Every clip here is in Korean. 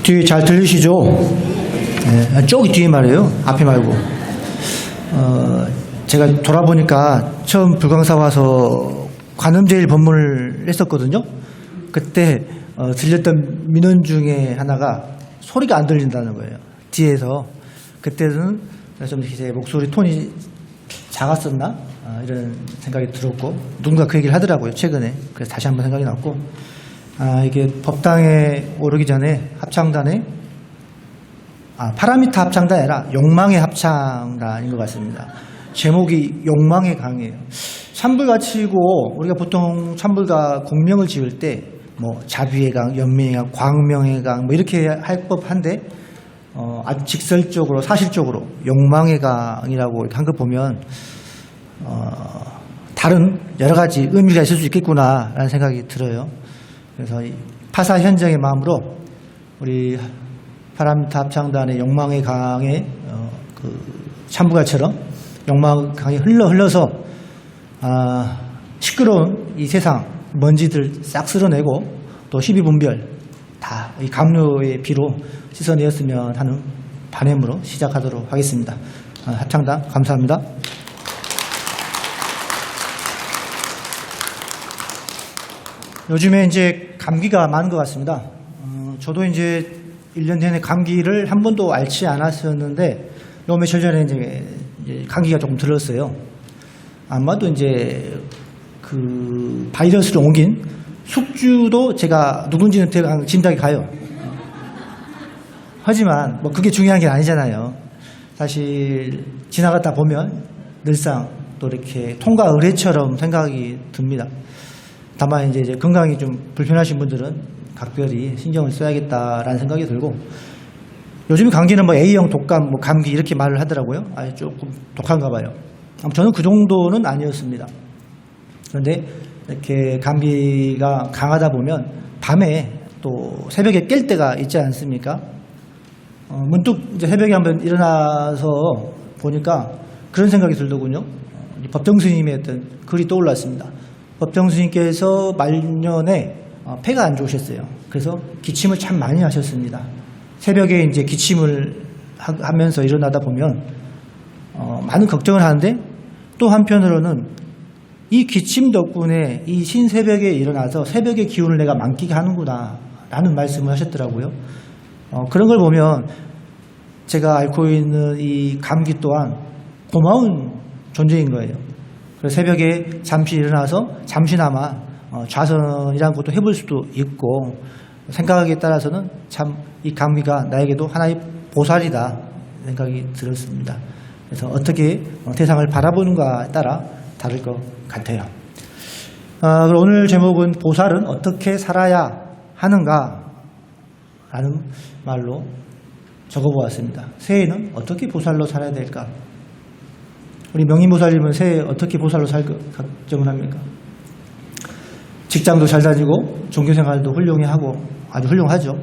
뒤에 잘 들리시죠? 네, 저기 뒤에 말이에요. 앞에 말고. 제가 돌아보니까 처음 불광사 와서 관음제일 법문을 했었거든요. 그때 들렸던 민원 중에 하나가 소리가 안 들린다는 거예요. 뒤에서. 그때는 좀 제 목소리 톤이 작았었나? 이런 생각이 들었고, 누군가 그 얘기를 하더라고요, 최근에. 그래서 다시 한번 생각이 났고, 이게 법당에 오르기 전에 합창단에, 파라미타 합창단이 아니라 욕망의 합창단인 것 같습니다. 제목이 욕망의 강이에요. 찬불가치고, 우리가 보통 찬불가 공명을 지을 때, 뭐, 자비의 강, 연민의 강, 광명의 강, 뭐, 이렇게 할 법한데, 아주 직설적으로, 사실적으로, 욕망의 강이라고 이렇게 한 거 보면, 다른 여러 가지 의미가 있을 수 있겠구나라는 생각이 들어요. 그래서 이 파사 현정의 마음으로 우리 파라미타 합창단의 욕망의 강에 그 찬부가처럼 욕망의 강이 흘러서 시끄러운 이 세상 먼지들 싹 쓸어내고 또 희비분별 다 이 감로의 비로 씻어내었으면 하는 바람으로 시작하도록 하겠습니다. 합창단 감사합니다. 요즘에 이제 감기가 많은 것 같습니다. 저도 이제 1년 내내 감기를 한 번도 앓지 않았었는데, 요 며칠 전에 이제 감기가 조금 들었어요. 아마도 이제 그 바이러스를 옮긴 숙주도 제가 누군지는 대강 짐작이 가요. 하지만 뭐 그게 중요한 게 아니잖아요. 사실 지나가다 보면 늘상 또 이렇게 통과 의례처럼 생각이 듭니다. 다만 이제 건강이 좀 불편하신 분들은 각별히 신경을 써야겠다라는 생각이 들고, 요즘 감기는 뭐 A형 독감, 뭐 감기 이렇게 말을 하더라고요. 조금 독한가 봐요. 저는 그 정도는 아니었습니다. 그런데 이렇게 감기가 강하다 보면 밤에 또 새벽에 깰 때가 있지 않습니까? 문득 이제 새벽에 한번 일어나서 보니까 그런 생각이 들더군요. 법정 스님의 어떤 글이 떠올랐습니다. 법정 스님께서 말년에 폐가 안 좋으셨어요. 그래서 기침을 참 많이 하셨습니다. 새벽에 이제 기침을 하면서 일어나다 보면 많은 걱정을 하는데, 또 한편으로는 이 기침 덕분에 이 신새벽에 일어나서 새벽의 기운을 내가 만끽하는구나 라는 말씀을 하셨더라고요. 그런 걸 보면 제가 앓고 있는 이 감기 또한 고마운 존재인 거예요. 그래서 새벽에 잠시 일어나서 잠시나마 좌선이라는 것도 해볼 수도 있고, 생각하기에 따라서는 참 이 감기가 나에게도 하나의 보살이다 생각이 들었습니다. 그래서 어떻게 세상을 바라보는가에 따라 다를 것 같아요. 그럼 오늘 제목은 보살은 어떻게 살아야 하는가 라는 말로 적어보았습니다. 새해에는 어떻게 보살로 살아야 될까? 우리 명인보살님은 새해 어떻게 보살로 살까 걱정을 합니까? 직장도 잘 다니고 종교생활도 훌륭히 하고 아주 훌륭하죠.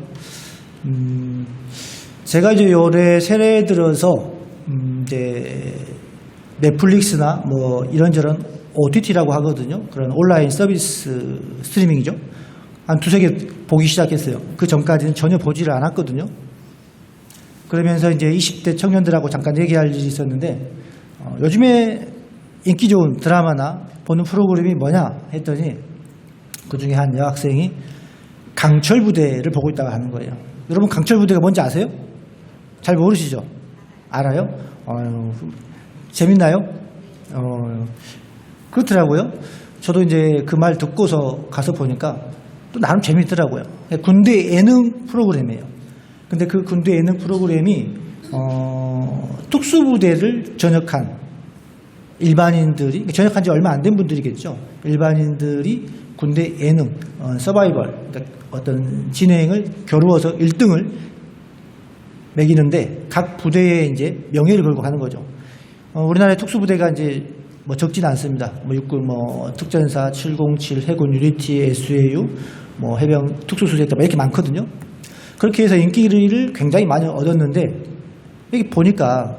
제가 이제 올해 새해 들어서 이제 넷플릭스나 뭐 이런저런 OTT라고 하거든요. 그런 온라인 서비스 스트리밍이죠. 한 두세 개 보기 시작했어요. 그 전까지는 전혀 보지를 않았거든요. 그러면서 이제 20대 청년들하고 잠깐 얘기할 일이 있었는데, 요즘에 인기 좋은 드라마나 보는 프로그램이 뭐냐 했더니 그 중에 한 여학생이 강철부대를 보고 있다고 하는 거예요. 여러분 강철부대가 뭔지 아세요? 잘 모르시죠? 알아요? 재밌나요? 그렇더라고요. 저도 이제 그 말 듣고서 가서 보니까 또 나름 재밌더라고요. 군대 예능 프로그램이에요. 근데 그 군대 예능 프로그램이 특수부대를 전역한 일반인들이, 전역한 지 얼마 안 된 분들이겠죠. 일반인들이 군대 예능, 서바이벌, 그러니까 어떤 진행을 겨루어서 1등을 매기는데 각 부대에 이제 명예를 걸고 가는 거죠. 우리나라의 특수부대가 이제 뭐 적진 않습니다. 뭐 육군, 뭐 특전사, 707, 해군 유니티, SAU, 뭐 해병 특수수색대 이렇게 많거든요. 그렇게 해서 인기를 굉장히 많이 얻었는데, 여기 보니까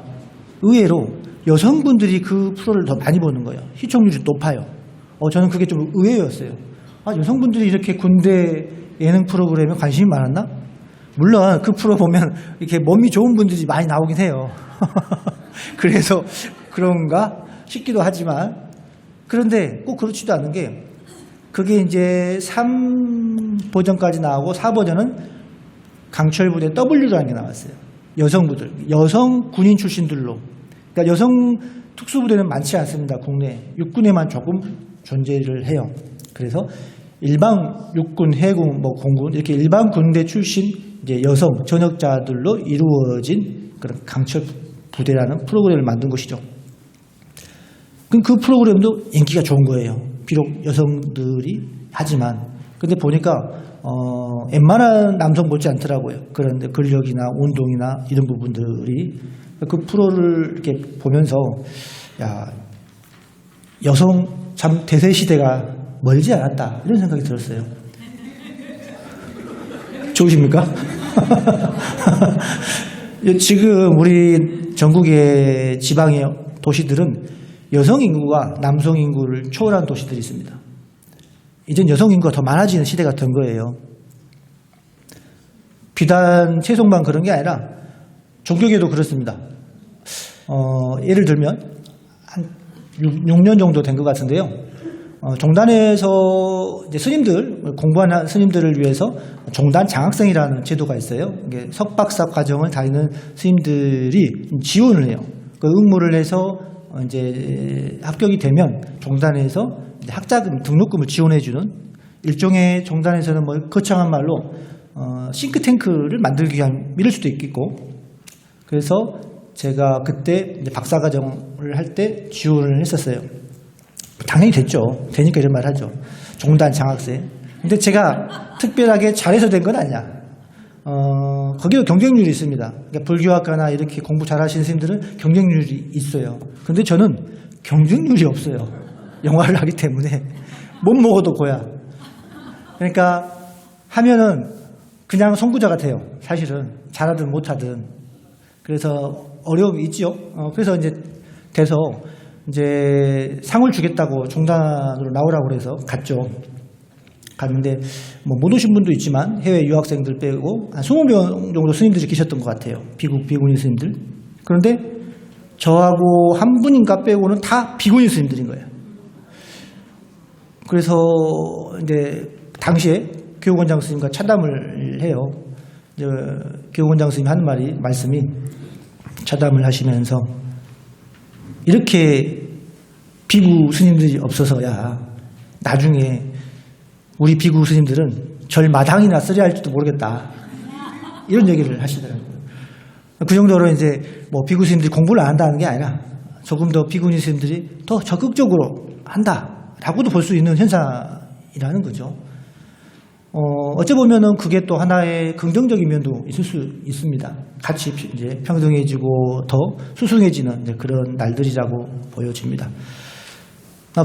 의외로 여성분들이 그 프로를 더 많이 보는 거예요. 시청률이 높아요. 저는 그게 좀 의외였어요. 여성분들이 이렇게 군대 예능 프로그램에 관심이 많았나? 물론 그 프로 보면 이렇게 몸이 좋은 분들이 많이 나오긴 해요. 그래서 그런가 싶기도 하지만, 그런데 꼭 그렇지도 않은 게, 그게 이제 3버전까지 나오고 4버전은 강철부대 W라는 게 나왔어요. 여성부들, 여성 군인 출신들로. 그러니까 여성 특수부대는 많지 않습니다. 국내 육군에만 조금 존재를 해요. 그래서 일반 육군, 해군, 뭐 공군 이렇게 일반 군대 출신 이제 여성 전역자들로 이루어진 그런 강철 부대라는 프로그램을 만든 것이죠. 그럼 그 프로그램도 인기가 좋은 거예요. 비록 여성들이 하지만, 근데 보니까 웬만한 남성 못지 않더라고요. 그런데 근력이나 운동이나 이런 부분들이, 그 프로를 이렇게 보면서 야, 여성 참 대세 시대가 멀지 않았다 이런 생각이 들었어요. 좋으십니까? 지금 우리 전국의 지방의 도시들은 여성 인구가 남성 인구를 초월한 도시들이 있습니다. 이젠 여성 인구가 더 많아지는 시대가 된 거예요. 비단 채송만 그런 게 아니라 종교계도 그렇습니다. 예를 들면 한 6년 정도 된 것 같은데요. 종단에서 이제 스님들, 공부하는 스님들을 위해서 종단 장학생이라는 제도가 있어요. 이게 석박사 과정을 다니는 스님들이 지원을 해요. 그 응모를 해서 이제 합격이 되면 종단에서 이제 학자금, 등록금을 지원해주는 일종의, 종단에서는 뭐 거창한 말로 싱크탱크를 만들기 위한 이럴 수도 있겠고, 그래서 제가 그때 이제 박사과정을 할 때 지원을 했었어요. 당연히 됐죠. 되니까 이런 말 하죠. 종단 장학생. 근데 제가 특별하게 잘해서 된 건 아니야. 거기도 경쟁률이 있습니다. 그러니까 불교학과나 이렇게 공부 잘하시는 선생님들은 경쟁률이 있어요. 근데 저는 경쟁률이 없어요. 영화를 하기 때문에. 못 먹어도 고야. 그러니까 하면은 그냥 선구자 같아요. 사실은. 잘하든 못하든. 그래서 어려움이 있죠. 그래서 이제 돼서 이제 상을 주겠다고 종단으로 나오라고 그래서 갔죠. 갔는데 뭐 못 오신 분도 있지만 해외 유학생들 빼고 한 20명 정도 스님들이 계셨던 것 같아요. 비군인 스님들. 그런데 저하고 한 분인가 빼고는 다 비군인 스님들인 거예요. 그래서 이제 당시에 교육원장 스님과 차담을 해요. 이제 교육원장 스님 하는 말씀이, 차담을 하시면서 이렇게 비구 스님들이 없어서 야, 나중에 우리 비구 스님들은 절 마당이나 쓰려 할지도 모르겠다. 이런 얘기를 하시더라고요. 그 정도로 이제 뭐 비구 스님들이 공부를 안 한다는 게 아니라 조금 더 비구니 스님들이 더 적극적으로 한다라고도 볼 수 있는 현상이라는 거죠. 어찌 보면은 그게 또 하나의 긍정적인 면도 있을 수 있습니다. 같이 이제 평등해지고 더 수승해지는 이제 그런 날들이라고 보여집니다.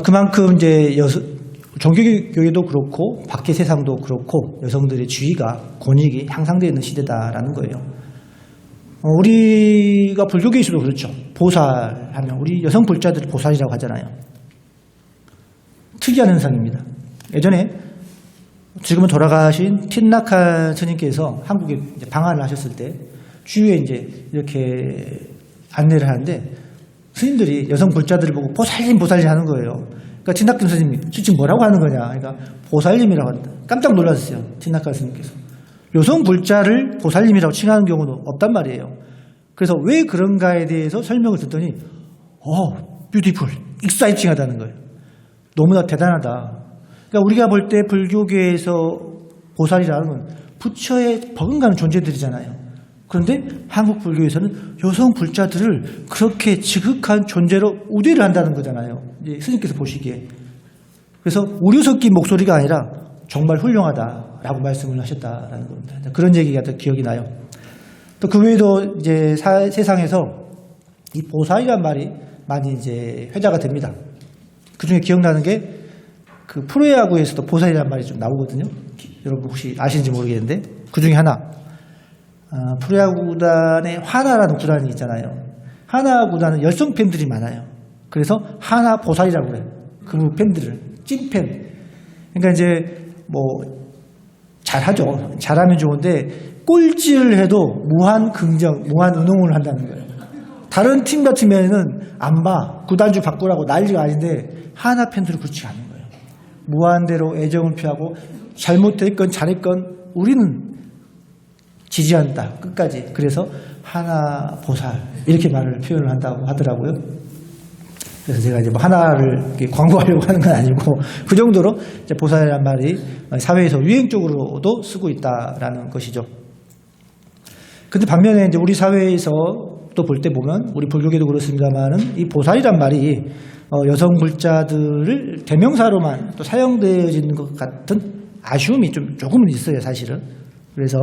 그만큼 이제 종교교회도 그렇고 밖의 세상도 그렇고 여성들의 지위가, 권익이 향상되어 있는 시대다라는 거예요. 우리가 불교계에서도 그렇죠. 보살하면 우리 여성 불자들 보살이라고 하잖아요. 특이한 현상입니다. 예전에 지금은 돌아가신 틴나칸 스님께서 한국에 이제 방한을 하셨을 때 주위에 이제 이렇게 안내를 하는데 스님들이 여성 불자들을 보고 보살님 하는 거예요. 그러니까 틴나칸 스님이 지금 뭐라고 하는 거냐. 그러니까 보살님이라고 한다. 깜짝 놀랐어요. 틴나칸 스님께서. 여성 불자를 보살님이라고 칭하는 경우도 없단 말이에요. 그래서 왜 그런가에 대해서 설명을 듣더니 뷰티풀, 익사이팅하다는 거예요. 너무나 대단하다. 그러니까 우리가 볼 때 불교계에서 보살이라는 건 부처에 버금가는 존재들이잖아요. 그런데 한국 불교에서는 여성 불자들을 그렇게 지극한 존재로 우대를 한다는 거잖아요. 이제 스님께서 보시기에. 그래서 우려 섞인 목소리가 아니라 정말 훌륭하다라고 말씀을 하셨다라는 겁니다. 그런 얘기가 더 기억이 나요. 또 그 외에도 이제 세상에서 이 보살이란 말이 많이 이제 회자가 됩니다. 그 중에 기억나는 게 그 프로야구에서도 보살이란 말이 좀 나오거든요. 여러분 혹시 아시는지 모르겠는데 그 중에 하나, 프로야구 구단에 하나라는 구단이 있잖아요. 하나 구단은 열성 팬들이 많아요. 그래서 하나 보살이라고 그래요. 그 팬들을 찐팬. 그러니까 이제 뭐 잘하죠. 잘하면 좋은데 꼭 꼴찌를 해도 무한 긍정, 무한 운동을 한다는 거예요. 다른 팀 같으면은 안 봐. 구단주 바꾸라고 난리가 아닌데 하나 팬들은 그렇지 않은 거예요. 무한대로 애정을 표하고 잘못했건 잘했건 우리는 지지한다. 끝까지. 그래서 하나 보살 이렇게 말을 표현을 한다고 하더라고요. 그래서 제가 이제 뭐 하나를 광고하려고 하는 건 아니고 그 정도로 이제 보살이라는 말이 사회에서 유행적으로도 쓰고 있다라는 것이죠. 근데 반면에 이제 우리 사회에서 또 볼 때 보면 우리 불교계도 그렇습니다만은 이 보살이란 말이 여성 불자들을 대명사로만 또 사용되어지는 것 같은 아쉬움이 조금은 있어요, 사실은. 그래서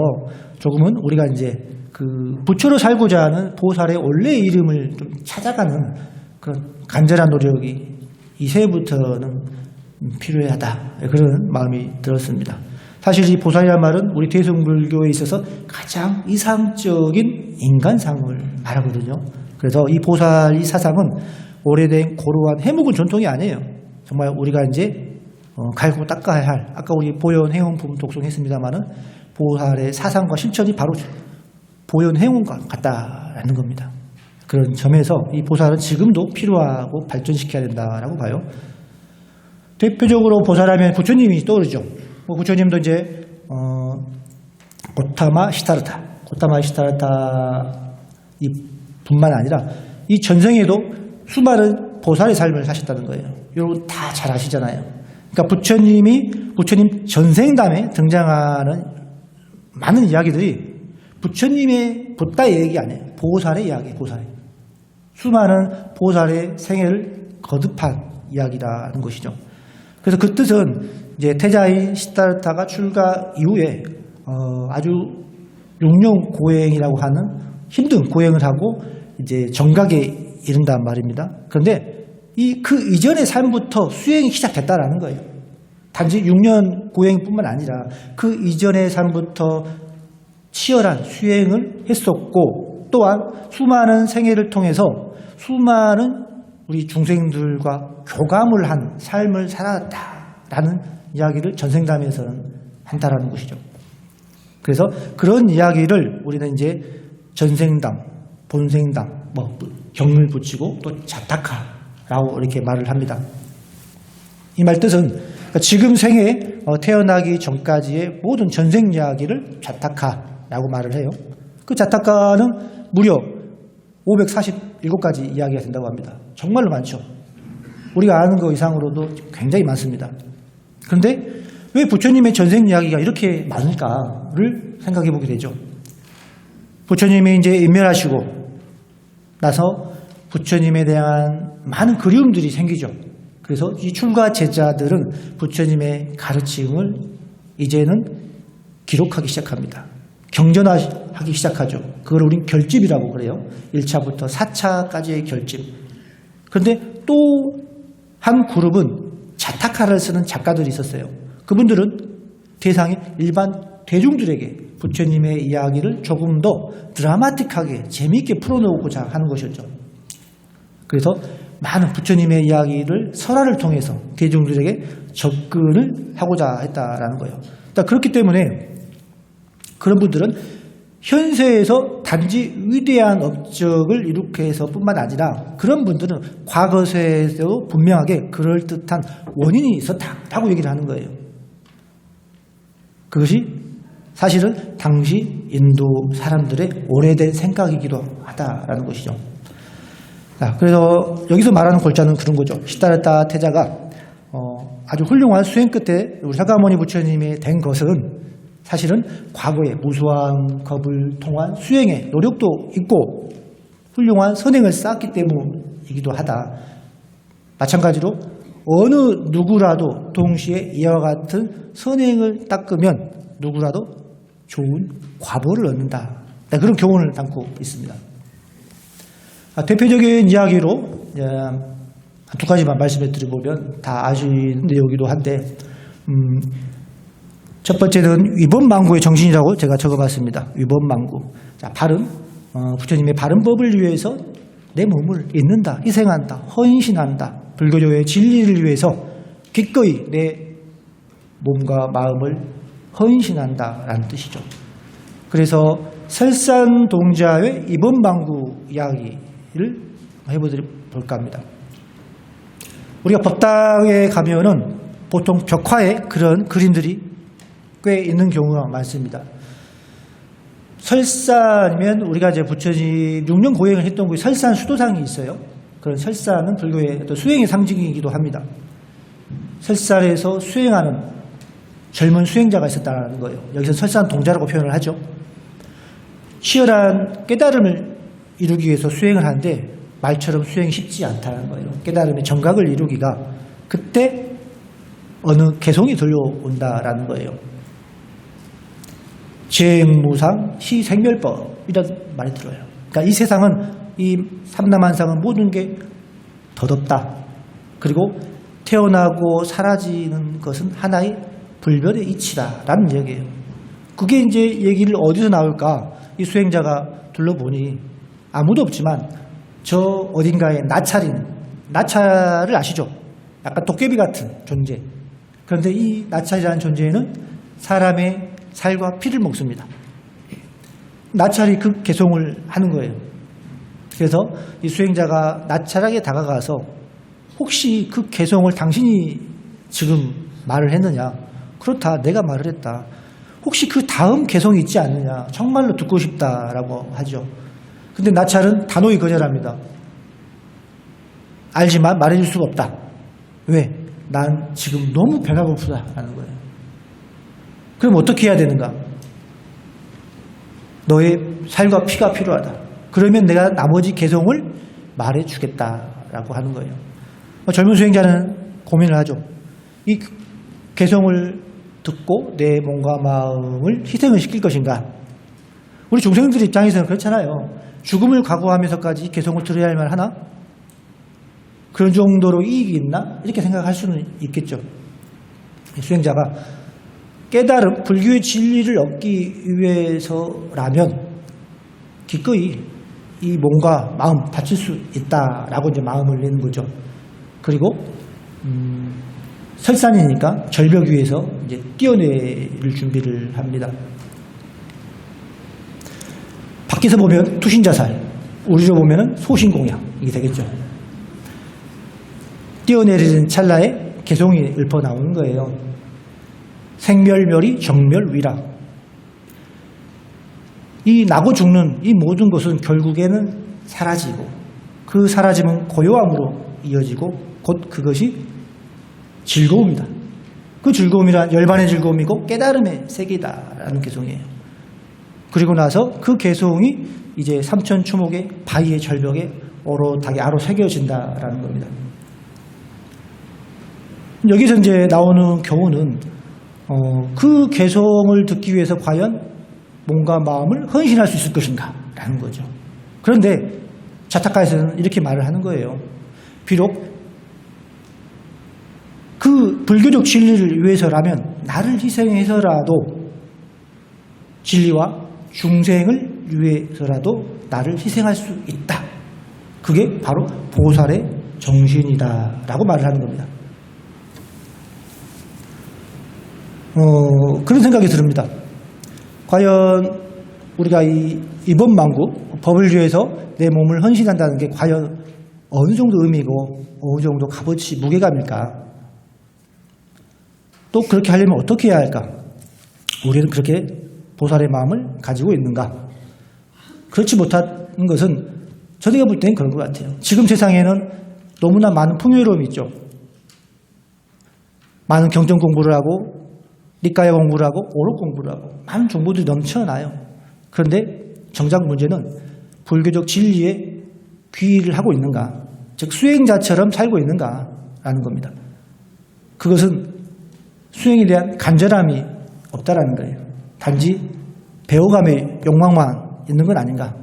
조금은 우리가 이제 그 부처로 살고자 하는 보살의 원래 이름을 좀 찾아가는 그런 간절한 노력이 이제부터는 필요하다. 그런 마음이 들었습니다. 사실 이 보살이란 말은 우리 대승불교에 있어서 가장 이상적인 인간상을 말하거든요. 그래서 이 보살 이 사상은 오래된 고루한 해묵은 전통이 아니에요. 정말 우리가 이제 갈고 닦아야 할, 아까 우리 보현행원품 독송했습니다만은 보살의 사상과 실천이 바로 보현행원과 같다라는 겁니다. 그런 점에서 이 보살은 지금도 필요하고 발전시켜야 된다라고 봐요. 대표적으로 보살하면 부처님이 떠오르죠. 부처님도 이제 고타마 시타르타 이 뿐만 아니라 이 전생에도 수많은 보살의 삶을 사셨다는 거예요. 여러분 다 잘 아시잖아요. 그러니까 부처님 전생담에 등장하는 많은 이야기들이 부처님의 보따의 얘기 아니에요. 보살의 이야기, 보살의. 수많은 보살의 생애를 거듭한 이야기라는 것이죠. 그래서 그 뜻은 이제 태자인 시타르타가 출가 이후에 아주 용용고행이라고 하는 힘든 고행을 하고 이제 정각에 이른단 말입니다. 그런데 그 이전의 삶부터 수행이 시작됐다라는 거예요. 단지 6년 고행뿐만 아니라 그 이전의 삶부터 치열한 수행을 했었고 또한 수많은 생애를 통해서 수많은 우리 중생들과 교감을 한 삶을 살았다라는 이야기를 전생담에서는 한다라는 것이죠. 그래서 그런 이야기를 우리는 이제 전생담, 본생담, 경을 붙이고 또 자타카라고 이렇게 말을 합니다. 이 말 뜻은 지금 생에 태어나기 전까지의 모든 전생 이야기를 자타카라고 말을 해요. 그 자타카는 무려 547가지 이야기가 된다고 합니다. 정말로 많죠. 우리가 아는 것 이상으로도 굉장히 많습니다. 그런데 왜 부처님의 전생 이야기가 이렇게 많을까를 생각해 보게 되죠. 부처님이 이제 인멸하시고 나서 부처님에 대한 많은 그리움들이 생기죠. 그래서 이 출가 제자들은 부처님의 가르침을 이제는 기록하기 시작합니다. 경전하기 시작하죠. 그걸 우린 결집이라고 그래요. 1차부터 4차까지의 결집. 그런데 또 한 그룹은 자타카를 쓰는 작가들이 있었어요. 그분들은 대상의 일반 대중들에게 부처님의 이야기를 조금 더 드라마틱하게 재미있게 풀어놓고자 하는 것이었죠. 그래서 많은 부처님의 이야기를 설화를 통해서 대중들에게 접근을 하고자 했다라는 거예요. 그렇기 때문에 그런 분들은 현세에서 단지 위대한 업적을 이룩해서 뿐만 아니라 그런 분들은 과거세에도 분명하게 그럴듯한 원인이 있었다라고 얘기를 하는 거예요. 그것이 사실은 당시 인도 사람들의 오래된 생각이기도 하다라는 것이죠. 그래서 여기서 말하는 골자는 그런 거죠. 시타르타 태자가 아주 훌륭한 수행 끝에 우리 사가모니 부처님이 된 것은 사실은 과거에 무수한 겁을 통한 수행의 노력도 있고 훌륭한 선행을 쌓았기 때문이기도 하다. 마찬가지로 어느 누구라도 동시에 이와 같은 선행을 닦으면 누구라도 좋은 과보를 얻는다. 그런 교훈을 담고 있습니다. 대표적인 이야기로 두 가지만 말씀해 드려보면 다 아시는 내용이기도 한데 첫 번째는 위법망구의 정신이라고 제가 적어봤습니다. 위법망구. 자, 부처님의 바른 법을 위해서 내 몸을 잇는다, 희생한다, 헌신한다. 불교조의 진리를 위해서 기꺼이 내 몸과 마음을 헌신한다라는 뜻이죠. 그래서 설산동자의 입원망구 이야기를 해볼까 합니다. 우리가 법당에 가면은 보통 벽화에 그런 그림들이 꽤 있는 경우가 많습니다. 설산이면 우리가 이제 부처님 6년 고행을 했던 곳에 설산 수도상이 있어요. 그런 설산은 불교의 어떤 수행의 상징이기도 합니다. 설산에서 수행하는 젊은 수행자가 있었다는 거예요. 여기서 설산동자라고 표현을 하죠. 치열한 깨달음을 이루기 위해서 수행을 하는데 말처럼 수행이 쉽지 않다는 거예요. 깨달음의 정각을 이루기가 그때 어느 개성이 들려온다라는 거예요. 재행무상 시생멸법이라는 말이 들어요. 그러니까 이 세상은, 이 삼라만상은 모든 게 덧없다. 그리고 태어나고 사라지는 것은 하나의 불변의 이치다라는 얘기예요. 그게 이제 얘기를 어디서 나올까? 이 수행자가 둘러보니 아무도 없지만 저 어딘가에 나찰을 아시죠? 약간 도깨비 같은 존재. 그런데 이 나찰이라는 존재는 사람의 살과 피를 먹습니다. 나찰이 그 개송을 하는 거예요. 그래서 이 수행자가 나찰하게 다가가서 혹시 그 개송을 당신이 지금 말을 했느냐? 그렇다, 내가 말을 했다. 혹시 그 다음 개송이 있지 않느냐? 정말로 듣고 싶다라고 하죠. 근데 나찰은 단호히 거절합니다. 알지만 말해줄 수가 없다. 왜? 난 지금 너무 배가 고프다라는 거예요. 그럼 어떻게 해야 되는가? 너의 살과 피가 필요하다. 그러면 내가 나머지 개성을 말해주겠다라고 하는 거예요. 젊은 수행자는 고민을 하죠. 이 개성을 듣고 내 몸과 마음을 희생을 시킬 것인가? 우리 중생들 입장에서는 그렇잖아요. 죽음을 각오하면서까지 개성을 들어야 할 만하나? 그런 정도로 이익이 있나? 이렇게 생각할 수는 있겠죠. 수행자가 깨달음, 불교의 진리를 얻기 위해서라면 기꺼이 이 몸과 마음 바칠 수 있다라고 이제 마음을 내는 거죠. 그리고 설산이니까 절벽 위에서 이제 뛰어내릴 준비를 합니다. 밖에서 보면 투신자살, 우리로 보면은 소신공양 이게 되겠죠. 뛰어내리는 찰나에 개송이 읊어 나오는 거예요. 생멸멸이 정멸위락. 이 나고 죽는 이 모든 것은 결국에는 사라지고 그 사라짐은 고요함으로 이어지고 곧 그것이 즐거움이다. 그 즐거움이란 열반의 즐거움이고 깨달음의 세계다라는 개송이에요. 그리고 나서 그 개송이 이제 삼천초목의 바위의 절벽에 오롯하게 아로 새겨진다라는 겁니다. 여기서 이제 나오는 교훈은 그 개송을 듣기 위해서 과연 몸과 마음을 헌신할 수 있을 것인가 라는 거죠. 그런데 자타카에서는 이렇게 말을 하는 거예요. 비록 그 불교적 진리를 위해서라면 나를 희생해서라도 진리와 중생을 위해서라도 나를 희생할 수 있다. 그게 바로 보살의 정신이다라고 말을 하는 겁니다. 그런 생각이 듭니다. 과연 우리가 이 이번망구 법을 위해서 내 몸을 헌신한다는 게 과연 어느 정도 의미고 어느 정도 값어치 무게감일까? 또 그렇게 하려면 어떻게 해야 할까? 우리는 그렇게 보살의 마음을 가지고 있는가? 그렇지 못한 것은 저희가 볼 때는 그런 것 같아요. 지금 세상에는 너무나 많은 풍요로움이 있죠. 많은 경전 공부를 하고 니까야 공부를 하고 오록 공부를 하고 많은 정보들이 넘쳐나요. 그런데 정작 문제는 불교적 진리에 귀의를 하고 있는가, 즉 수행자처럼 살고 있는가라는 겁니다. 그것은 수행에 대한 간절함이 없다라는 거예요. 단지 배워감의 욕망만 있는 건 아닌가.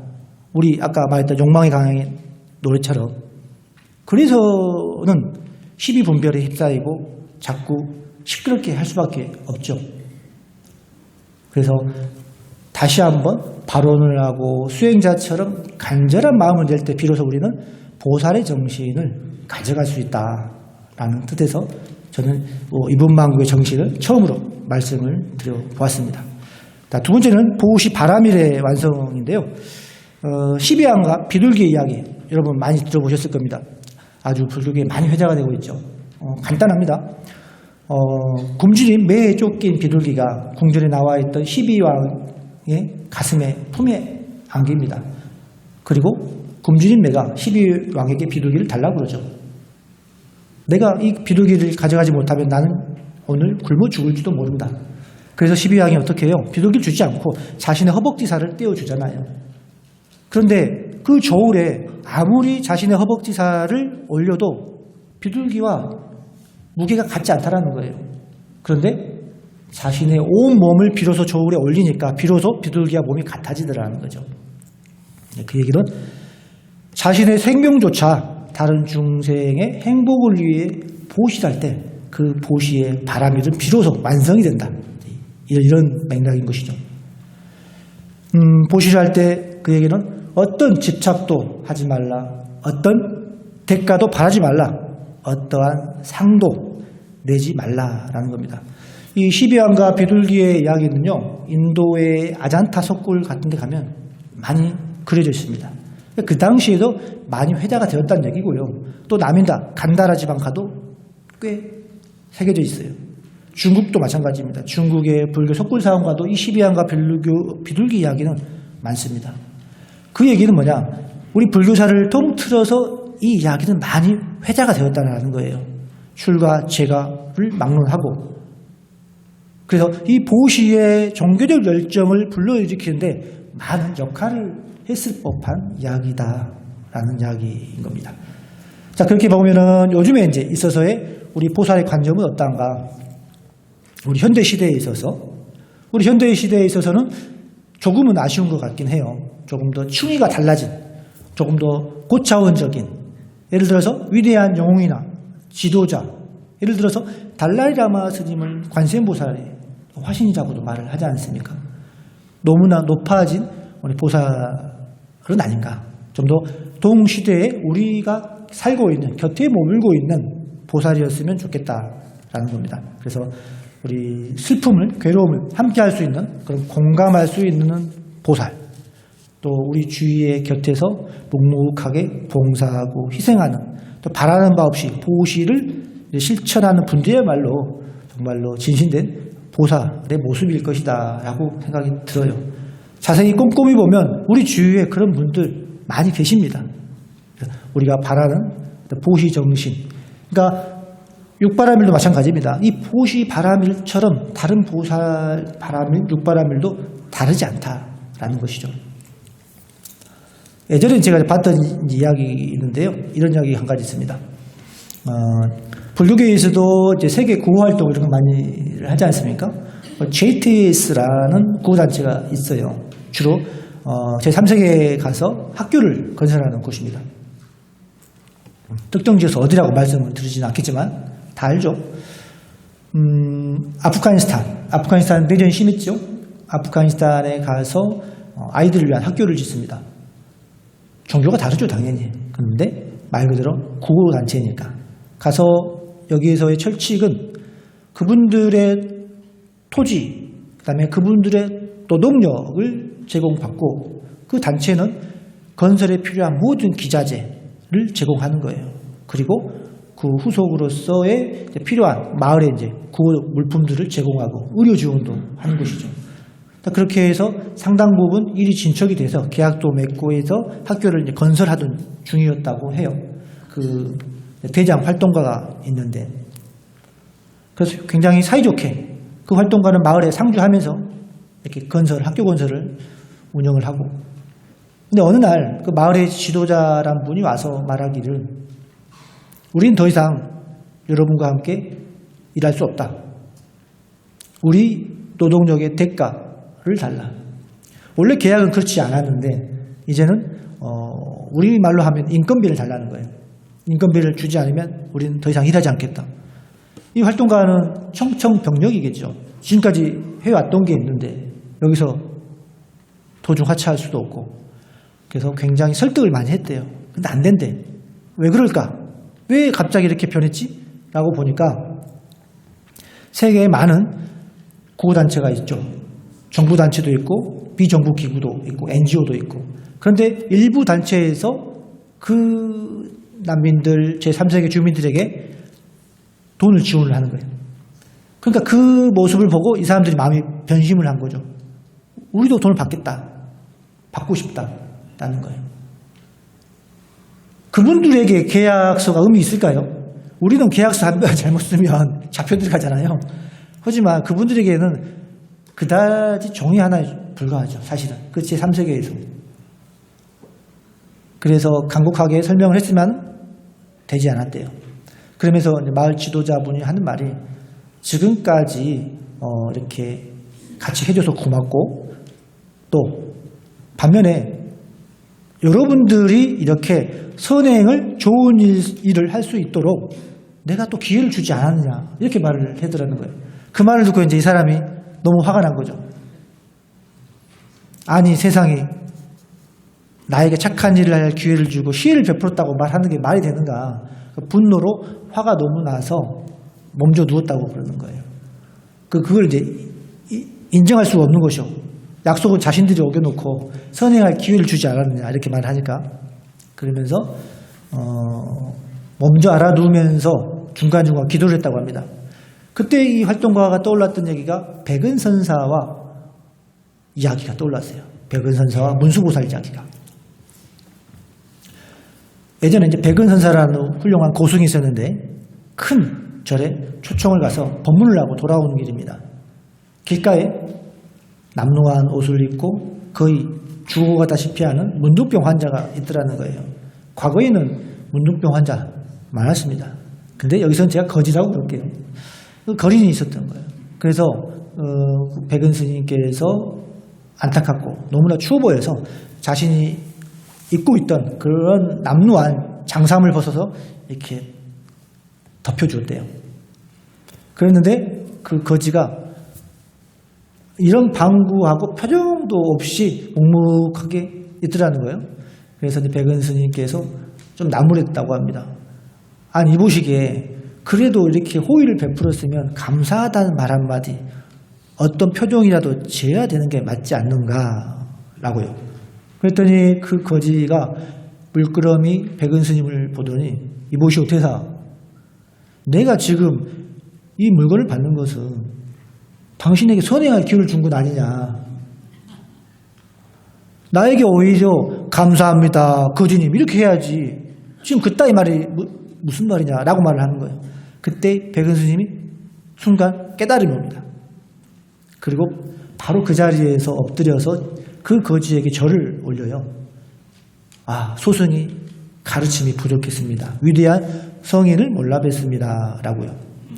우리 아까 말했던 욕망의 강의 노래처럼. 그래서는 시비분별에 휩싸이고 자꾸 시끄럽게 할 수밖에 없죠. 그래서 다시 한번 발언을 하고 수행자처럼 간절한 마음을 낼 때 비로소 우리는 보살의 정신을 가져갈 수 있다라는 뜻에서 저는 이분만국의 정신을 처음으로 말씀을 드려보았습니다. 자, 두 번째는 보호시 바람일의 완성인데요. 12항과 비둘기 이야기 여러분 많이 들어보셨을 겁니다. 아주 불교계에 많이 회자가 되고 있죠. 간단합니다. 굶주린 매에 쫓긴 비둘기가 궁전에 나와 있던 12왕의 가슴에 품에 안깁니다. 그리고 굶주린 매가 12왕에게 비둘기를 달라고 그러죠. 내가 이 비둘기를 가져가지 못하면 나는 오늘 굶어 죽을지도 모른다. 그래서 12왕이 어떻게 해요? 비둘기를 주지 않고 자신의 허벅지살을 떼어주잖아요. 그런데 그 저울에 아무리 자신의 허벅지살을 올려도 비둘기와 무게가 같지 않다라는 거예요. 그런데 자신의 온 몸을 비로소 저울에 올리니까 비로소 비둘기와 몸이 같아지더라는 거죠. 그 얘기는 자신의 생명조차 다른 중생의 행복을 위해 보시할 때 그 보시의 바람일은 비로소 완성이 된다. 이런 맥락인 것이죠. 보시를 할 때 그 얘기는 어떤 집착도 하지 말라. 어떤 대가도 바라지 말라. 어떠한 상도 내지 말라라는 겁니다. 이 12왕과 비둘기의 이야기는요. 인도의 아잔타 석굴 같은 데 가면 많이 그려져 있습니다. 그 당시에도 많이 회자가 되었다는 얘기고요. 또 남인다, 간다라 지방 가도 꽤 새겨져 있어요. 중국도 마찬가지입니다. 중국의 불교 석굴사원과도 이 12항과 비둘기 이야기는 많습니다. 그 얘기는 뭐냐? 우리 불교사를 통틀어서 이 이야기는 많이 회자가 되었다는 거예요. 출가, 제가를 막론하고. 그래서 이 보시의 종교적 열정을 불러일으키는데 많은 역할을 했을 법한 이야기다라는 이야기인 겁니다. 자, 그렇게 보면은 요즘에 이제 있어서의 우리 보살의 관점은 어떤가? 우리 현대 시대에 있어서는 조금은 아쉬운 것 같긴 해요. 조금 더 충의가 달라진, 조금 더 고차원적인, 예를 들어서 위대한 영웅이나 지도자, 예를 들어서 달라이라마 스님을 관세음보살의 화신이라고도 말을 하지 않습니까? 너무나 높아진 우리 보살은 아닌가. 좀 더 동시대에 우리가 살고 있는, 곁에 머물고 있는 보살이었으면 좋겠다라는 겁니다. 그래서 우리 슬픔을, 괴로움을 함께 할 수 있는, 그런 공감할 수 있는 보살, 또 우리 주위의 곁에서 묵묵하게 봉사하고 희생하는, 또 바라는 바 없이 보시를 실천하는 분들이야말로 정말로 진신된 보살의 모습일 것이다 라고 생각이 들어요. 자세히 꼼꼼히 보면 우리 주위에 그런 분들 많이 계십니다. 우리가 바라는 보시 정신, 그러니까 육바라밀도 마찬가지입니다. 이 보시 바라밀처럼 다른 보살 바라밀, 육바라밀도 다르지 않다라는 것이죠. 예전에 제가 봤던 이야기 있는데요. 이런 이야기 한 가지 있습니다. 불교계에서도 이제 세계 구호 활동을 이렇게 많이 하지 않습니까? JTS라는 구호단체가 있어요. 주로 제3세계에 가서 학교를 건설하는 곳입니다. 특정 지어서 어디라고 말씀을 드리지는 않겠지만 다 알죠. 아프가니스탄 내전이 심했죠. 아프가니스탄에 가서 아이들을 위한 학교를 짓습니다. 종교가 다르죠, 당연히. 그런데 말 그대로 구호단체니까 가서 여기에서의 철칙은 그분들의 토지, 그 다음에 그분들의 노동력을 제공받고 그 단체는 건설에 필요한 모든 기자재를 제공하는 거예요. 그리고 그 후속으로서의 필요한 마을에 이제 구호 물품들을 제공하고 의료 지원도 하는 것이죠. 그렇게 해서 상당 부분 일이 진척이 돼서 계약도 맺고 해서 학교를 이제 건설하던 중이었다고 해요. 그 대장 활동가가 있는데, 그래서 굉장히 사이좋게 그 활동가는 마을에 상주하면서 이렇게 학교 건설을 운영을 하고, 근데 어느 날 그 마을의 지도자란 분이 와서 말하기를, 우린 더 이상 여러분과 함께 일할 수 없다. 우리 노동력의 대가를 달라. 원래 계약은 그렇지 않았는데 이제는 우리 말로 하면 인건비를 달라는 거예요. 인건비를 주지 않으면 우리는 더 이상 일하지 않겠다. 이 활동가는 청청병력이겠죠. 지금까지 해왔던 게 있는데 여기서 도중 하차할 수도 없고, 그래서 굉장히 설득을 많이 했대요. 근데 안 된대. 왜 그럴까? 왜 갑자기 이렇게 변했지? 라고 보니까 세계에 많은 구호단체가 있죠. 정부 단체도 있고 비정부 기구도 있고 NGO도 있고 그런데 일부 단체에서 그 난민들 제3세계 주민들에게 돈을 지원을 하는 거예요. 그러니까 그 모습을 보고 이 사람들이 마음이 변심을 한 거죠. 우리도 돈을 받겠다. 받고 싶다라는 거예요. 그분들에게 계약서가 의미 있을까요? 우리는 계약서 한 번 잘못 쓰면 잡혀 들어가잖아요. 하지만 그분들에게는 그다지 종이 하나에 불과하죠. 사실은. 그 제3세계에서. 그래서 간곡하게 설명을 했지만 되지 않았대요. 그러면서 마을 지도자분이 하는 말이 지금까지 이렇게 같이 해줘서 고맙고 또 반면에 여러분들이 이렇게 선행을 좋은 일을 할 수 있도록 내가 또 기회를 주지 않았느냐 이렇게 말을 하더라는 거예요. 그 말을 듣고 이제 이 사람이 너무 화가 난 거죠. 아니 세상에 나에게 착한 일을 할 기회를 주고 시혜를 베풀었다고 말하는 게 말이 되는가. 분노로 화가 너무 나서 몸져 누웠다고 그러는 거예요. 그걸 이제 인정할 수가 없는 것이요. 약속은 자신들이 어겨놓고 선행할 기회를 주지 않았느냐 이렇게 말을 하니까 그러면서 먼저 알아두면서 중간중간 기도를 했다고 합니다. 그때 이 활동가가 떠올랐던 얘기가 백은선사와 이야기가 떠올랐어요. 백은선사와 문수보살 이야기가. 예전에 이제 백은선사라는 훌륭한 고승이 있었는데 큰 절에 초청을 가서 법문을 하고 돌아오는 길입니다. 길가에 남루한 옷을 입고 거의 죽어가다시피 하는 문둥병 환자가 있더라는 거예요. 과거에는 문둥병 환자 많았습니다. 근데 여기서는 제가 거지라고 그럴게요. 거린이 있었던 거예요. 그래서 백은 스님께서 안타깝고 너무나 추워 보여서 자신이 입고 있던 그런 남루한 장삼을 벗어서 이렇게 덮여주었대요. 그랬는데 그 거지가 이런 방구하고 표정도 없이 묵묵하게 있더라는 거예요. 그래서 백은 스님께서 좀 나무랬다고 합니다. 아니 이보시기에 그래도 이렇게 호의를 베풀었으면 감사하다는 말 한마디 어떤 표정이라도 지어야 되는 게 맞지 않는가라고요. 그랬더니 그 거지가 물끄러미 백은 스님을 보더니 이보시오 태사, 내가 지금 이 물건을 받는 것은 당신에게 선행할 기회를 준 건 아니냐. 나에게 오히려 감사합니다 거지님 이렇게 해야지 지금 그따위 말이 무슨 말이냐라고 말을 하는 거예요. 그때 백은 스님이 순간 깨달음이 옵니다. 그리고 바로 그 자리에서 엎드려서 그 거지에게 절을 올려요. 아, 소승이 가르침이 부족했습니다. 위대한 성인을 몰라 뵀습니다. 라고요.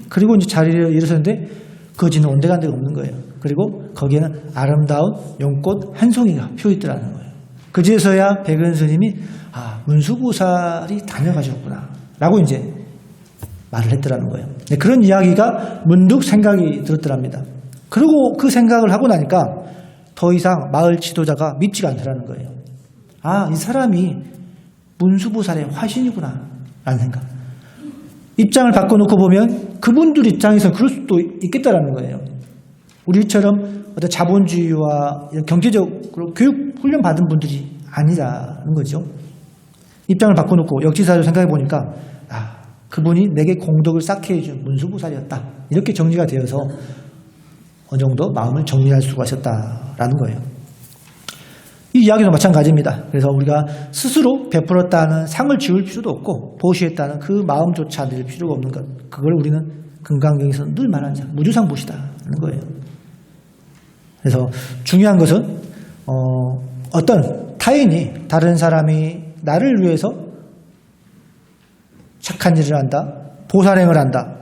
그리고 이제 자리에 일어섰는데 거지는 온데간데가 없는 거예요. 그리고 거기에는 아름다운 연꽃 한 송이가 펴 있더라는 거예요. 그제서야 백은 스님이 아, 문수보살이 다녀가셨구나. 라고 이제 말을 했더라는 거예요. 네, 그런 이야기가 문득 생각이 들었더랍니다. 그리고 그 생각을 하고 나니까 더 이상 마을 지도자가 믿지가 않더라는 거예요. 아, 이 사람이 문수보살의 화신이구나 라는 생각. 입장을 바꿔놓고 보면 그분들 입장에서 그럴 수도 있겠다라는 거예요. 우리처럼 어떤 자본주의와 경제적으로 교육 훈련 받은 분들이 아니라는 거죠. 입장을 바꿔놓고 역지사를 생각해 보니까 아, 그분이 내게 공덕을 쌓게 해준 문수보살이었다. 이렇게 정리가 되어서 어느 정도 마음을 정리할 수가 있었다라는 거예요. 이 이야기도 마찬가지입니다. 그래서 우리가 스스로 베풀었다는 상을 지을 필요도 없고 보시했다는 그 마음조차 낼 필요가 없는 것. 그걸 우리는 금강경에서는 늘 말하는 무주상보시다는 거예요. 그래서 중요한 것은 어떤 타인이 다른 사람이 나를 위해서 착한 일을 한다, 보살행을 한다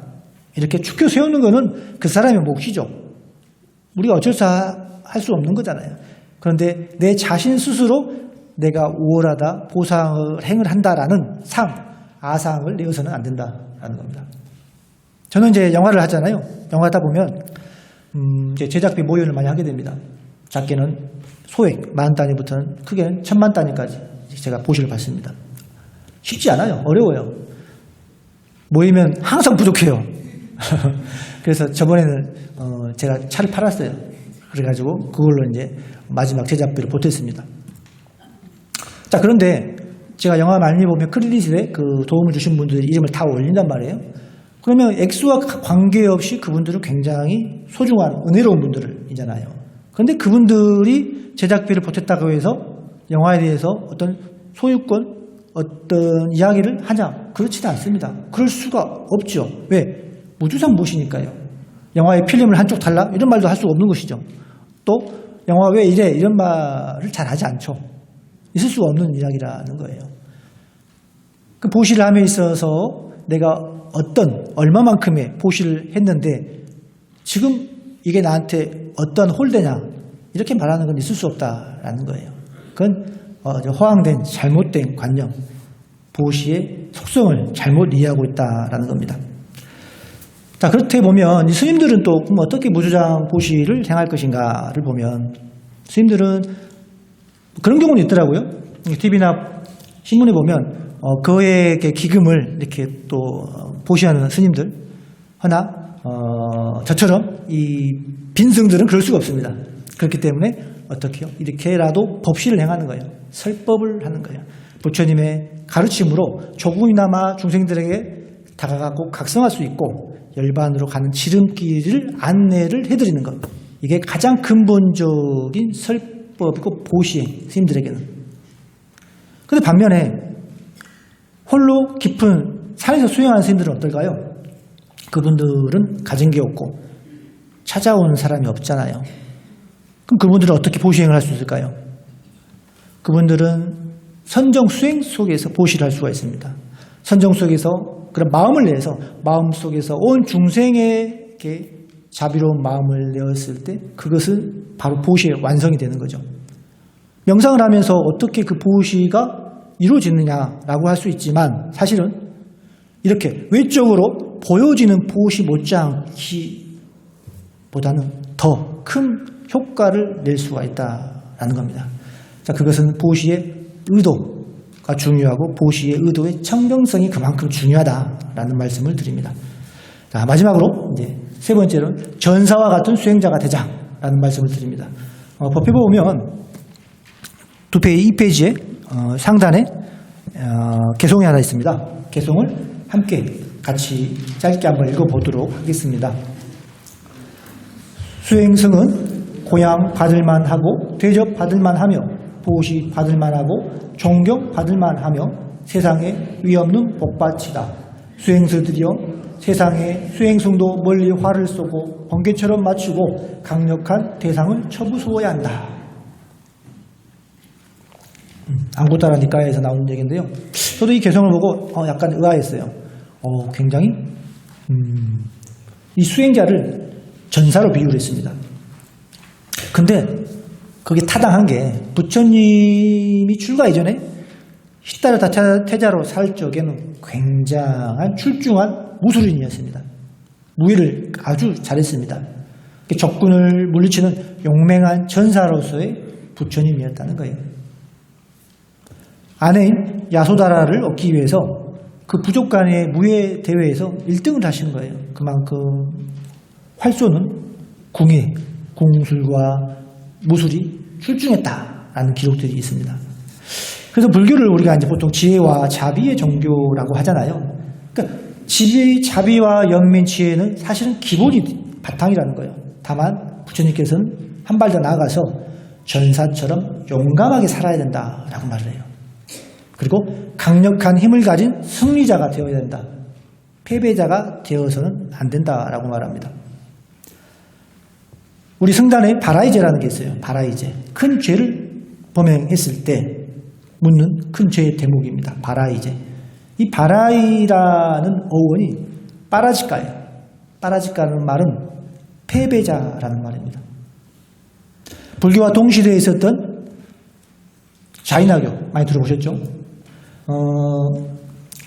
이렇게 축켜 세우는 것은 그 사람의 몫이죠. 우리가 어쩔 수 할 수 없는 거잖아요. 그런데 내 자신 스스로 내가 우월하다, 보살행을 한다라는 상, 아상을 내어서는 안 된다라는 겁니다. 저는 이제 영화를 하잖아요. 영화 하다 보면 이제 제작비 모의를 많이 하게 됩니다. 작게는 소액 10,000단위부터는 크게는 10,000,000단위까지 제가 보시를 받습니다. 쉽지 않아요. 어려워요. 모이면 항상 부족해요. 그래서 저번에는 제가 차를 팔았어요. 그래가지고 그걸로 이제 마지막 제작비를 보탰습니다. 자, 그런데 제가 영화 많이 보면 크레딧에 그 도움을 주신 분들 이름을 다 올린단 말이에요. 그러면 액수와 관계없이 그분들은 굉장히 소중한 은혜로운 분들이잖아요. 그런데 그분들이 제작비를 보탰다고 해서 영화에 대해서 어떤 소유권, 어떤 이야기를 하냐? 그렇지는 않습니다. 그럴 수가 없죠. 왜? 무주상 보시니까요. 영화의 필름을 한쪽 달라? 이런 말도 할 수가 없는 것이죠. 또 영화 왜 이래? 이런 말을 잘 하지 않죠. 있을 수 없는 이야기라는 거예요. 그 보시를 함에 있어서 내가 얼마만큼의 보시를 했는데 지금 이게 나한테 어떤 홀대냐 이렇게 말하는 건 있을 수 없다라는 거예요. 그건 허황된 잘못된 관념, 보시의 속성을 잘못 이해하고 있다라는 겁니다. 자, 그렇게 보면 스님들은 또 그럼 어떻게 무주장 보시를 행할 것인가를 보면 스님들은 그런 경우는 있더라고요. TV나 신문에 보면 그에게 기금을 이렇게 또 보시하는 스님들. 하나 저처럼 이 빈승들은 그럴 수가 없습니다. 그렇기 때문에 어떻게요? 이렇게라도 법시를 행하는 거예요. 설법을 하는 거예요. 부처님의 가르침으로 조금이나마 중생들에게 다가가고 각성할 수 있고 열반으로 가는 지름길을 안내를 해드리는 것. 이게 가장 근본적인 설법이고 보시행, 스님들에게는. 근데 반면에 홀로 깊은 산에서 수행하는 스님들은 어떨까요? 그분들은 가진 게 없고 찾아오는 사람이 없잖아요. 그럼 그분들은 어떻게 보시행을 할 수 있을까요? 그분들은 선정 수행 속에서 보시를 할 수가 있습니다. 선정 속에서 그런 마음을 내서 마음 속에서 온 중생에게 자비로운 마음을 내었을 때 그것은 바로 보시의 완성이 되는 거죠. 명상을 하면서 어떻게 그 보시가 이루어지느냐라고 할 수 있지만 사실은 이렇게 외적으로 보여지는 보시 못지않기보다는 더 큰 효과를 낼 수가 있다라는 겁니다. 자, 그것은 보시의 의도가 중요하고 보시의 의도의 청정성이 그만큼 중요하다라는 말씀을 드립니다. 자, 마지막으로 이제 세 번째로는 전사와 같은 수행자가 되자라는 말씀을 드립니다. 법회 보면 이 페이지에 상단에 개송이 하나 있습니다. 개송을 함께 같이 짧게 한번 읽어보도록 하겠습니다. 수행승은 고향 받을만 하고 대접 받을만 하며 보시 받을만 하고 존경 받을만 하며 세상에 위없는 복받치다. 수행수들이여 세상에 수행승도 멀리 활을 쏘고 번개처럼 맞추고 강력한 대상을 처부수어야 한다. 안구따라 니까에서 나오는 얘기인데요. 저도 이 개성을 보고 약간 의아했어요. 굉장히 이 수행자를 전사로 비유를 했습니다. 근데 그게 타당한 게 부처님이 출가 이전에 히타르 태자로 살 적에는 굉장한 출중한 무술인이었습니다. 무예를 아주 잘했습니다. 적군을 물리치는 용맹한 전사로서의 부처님이었다는 거예요. 아내인 야소다라를 얻기 위해서 그 부족 간의 무예 대회에서 1등을 하시는 거예요. 그만큼 활 쏘는 궁예, 궁술과 무술이 출중했다라는 기록들이 있습니다. 그래서 불교를 우리가 이제 보통 지혜와 자비의 종교라고 하잖아요. 그러니까 지혜, 자비와 연민, 지혜는 사실은 기본이 바탕이라는 거예요. 다만 부처님께서는 한 발 더 나아가서 전사처럼 용감하게 살아야 된다라고 말을 해요. 그리고 강력한 힘을 가진 승리자가 되어야 된다. 패배자가 되어서는 안 된다라고 말합니다. 우리 성단에 바라이제라는 게 있어요. 바라이제. 큰 죄를 범행했을 때 묻는 큰 죄의 대목입니다. 바라이제. 이 바라이라는 어원이 빠라지까예요. 빠라지까라는 말은 패배자라는 말입니다. 불교와 동시대에 있었던 자인화교 많이 들어보셨죠?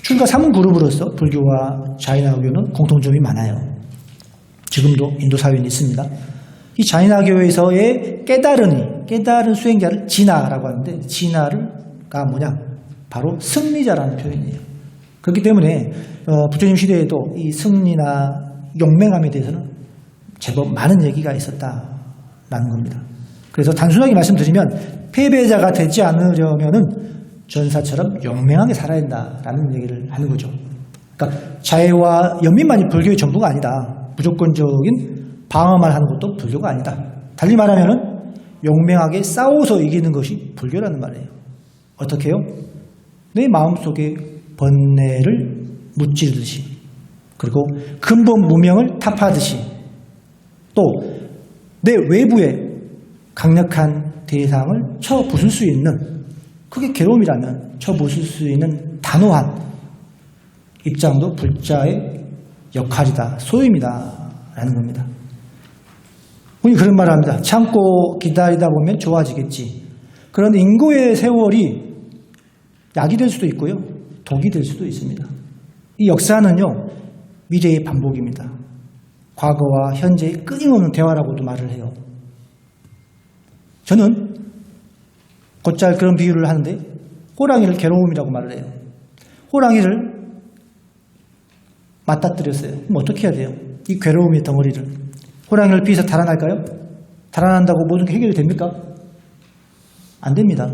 출가 3그룹으로서 불교와 자인화교는 공통점이 많아요. 지금도 인도 사회는 있습니다. 이 자인화교에서의 깨달은 수행자를 진화라고 하는데 진화가 뭐냐? 바로 승리자라는 표현이에요. 그렇기 때문에 부처님 시대에도 이 승리나 용맹함에 대해서는 제법 많은 얘기가 있었다라는 겁니다. 그래서 단순하게 말씀드리면 패배자가 되지 않으려면은 전사처럼 용맹하게 살아야 된다라는 얘기를 하는 거죠. 그러니까 자애와 연민만이 불교의 전부가 아니다. 무조건적인 방어만 하는 것도 불교가 아니다. 달리 말하면은 용맹하게 싸워서 이기는 것이 불교라는 말이에요. 어떻게 해요? 내 마음속에 번뇌를 무찌르듯이, 그리고 근본 무명을 타파하듯이, 또 내 외부에 강력한 대상을 쳐 부술 수 있는, 그게 괴로움이라면 쳐 부술 수 있는 단호한 입장도 불자의 역할이다, 소임이다 라는 겁니다. 우리 그런 말을 합니다. 참고 기다리다 보면 좋아지겠지. 그런데 인고의 세월이 약이 될 수도 있고요, 독이 될 수도 있습니다. 이 역사는요, 미래의 반복입니다. 과거와 현재의 끊임없는 대화라고도 말을 해요. 저는 곧잘 그런 비유를 하는데, 호랑이를 괴로움이라고 말을 해요. 호랑이를 맞닥뜨렸어요. 그럼 어떻게 해야 돼요? 이 괴로움의 덩어리를. 호랑이를 피해서 달아날까요? 달아난다고 모든 게 해결이 됩니까? 안 됩니다.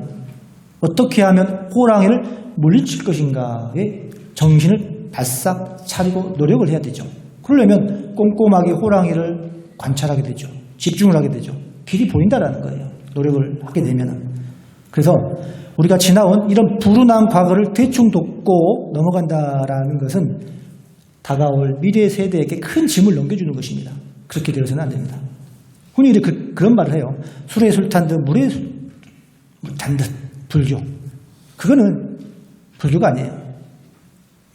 어떻게 하면 호랑이를 물리칠 것인가에 정신을 바싹 차리고 노력을 해야 되죠. 그러려면 꼼꼼하게 호랑이를 관찰하게 되죠. 집중을 하게 되죠. 길이 보인다라는 거예요. 노력을 하게 되면은. 그래서 우리가 지나온 이런 불운한 과거를 대충 돕고 넘어간다라는 것은 다가올 미래 세대에게 큰 짐을 넘겨주는 것입니다. 그렇게 되어서는 안 됩니다. 흔히 그런 말을 해요. 술에 술 탄 듯 물에 물 탄 듯 불교. 그거는 불교가 아니에요.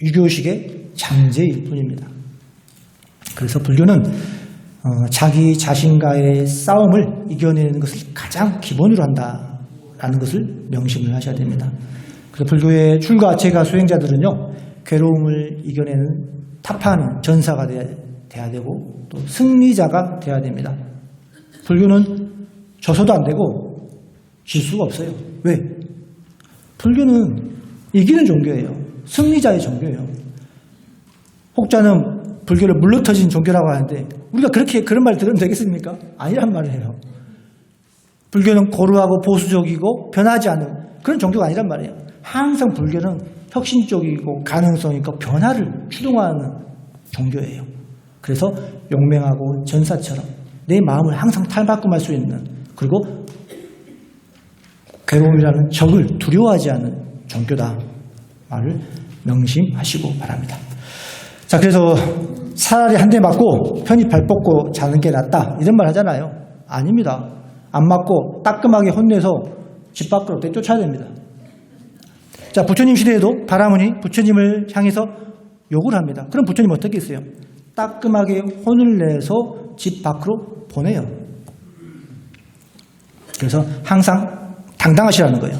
유교식의 장제일 뿐입니다. 그래서 불교는 자기 자신과의 싸움을 이겨내는 것을 가장 기본으로 한다라는 것을 명심을 하셔야 됩니다. 그래서 불교의 출가, 제가 수행자들은요, 괴로움을 이겨내는 타파하는 전사가 돼야 되고, 또 승리자가 돼야 됩니다. 불교는 져서도 안 되고 질 수가 없어요. 왜? 불교는 이기는 종교예요. 승리자의 종교예요. 혹자는 불교를 물러터진 종교라고 하는데, 우리가 그런 말 들으면 되겠습니까? 아니란 말을 해요. 불교는 고루하고 보수적이고 변하지 않는 그런 종교가 아니란 말이에요. 항상 불교는 혁신적이고 가능성 있고 변화를 추동하는 종교예요. 그래서 용맹하고 전사처럼 내 마음을 항상 탈바꿈할 수 있는, 그리고 괴로움이라는 적을 두려워하지 않는 종교다 말을 명심하시고 바랍니다. 자, 그래서 차라리 한 대 맞고 편히 발 뻗고 자는 게 낫다 이런 말 하잖아요. 아닙니다. 안 맞고 따끔하게 혼내서 집 밖으로 내쫓아야 됩니다. 자, 부처님 시대에도 바라문이 부처님을 향해서 욕을 합니다. 그럼 부처님 어떻게 했어요? 따끔하게 혼을 내서 집 밖으로 보내요. 그래서 항상 당당하시라는 거예요.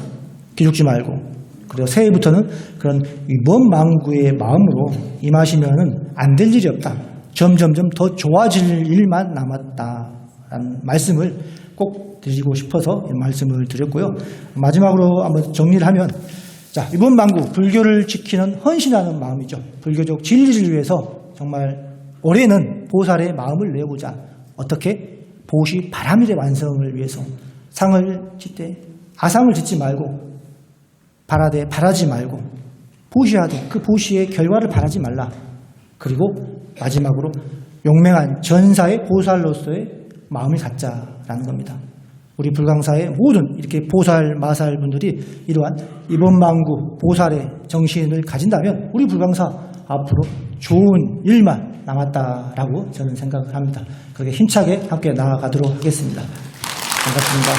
기죽지 말고. 그리고 새해부터는 그런 이번 망구의 마음으로 임하시면은 안 될 일이 없다. 점점점 더 좋아질 일만 남았다라는 말씀을 꼭 드리고 싶어서 말씀을 드렸고요. 마지막으로 한번 정리를 하면, 자, 이번 망구 불교를 지키는 헌신하는 마음이죠. 불교적 진리를 위해서 정말 올해는 보살의 마음을 내보자. 어떻게? 보시 바라밀의 완성을 위해서 상을 짓되 아상을 짓지 말고, 바라되 바라지 말고, 보시하되 그 보시의 결과를 바라지 말라. 그리고 마지막으로 용맹한 전사의 보살로서의 마음을 갖자라는 겁니다. 우리 불광사의 모든 이렇게 보살, 마살 분들이 이러한 이번 망구 보살의 정신을 가진다면 우리 불광사 앞으로 좋은 일만 남았다라고 저는 생각을 합니다. 그렇게 힘차게 함께 나아가도록 하겠습니다. 반갑습니다.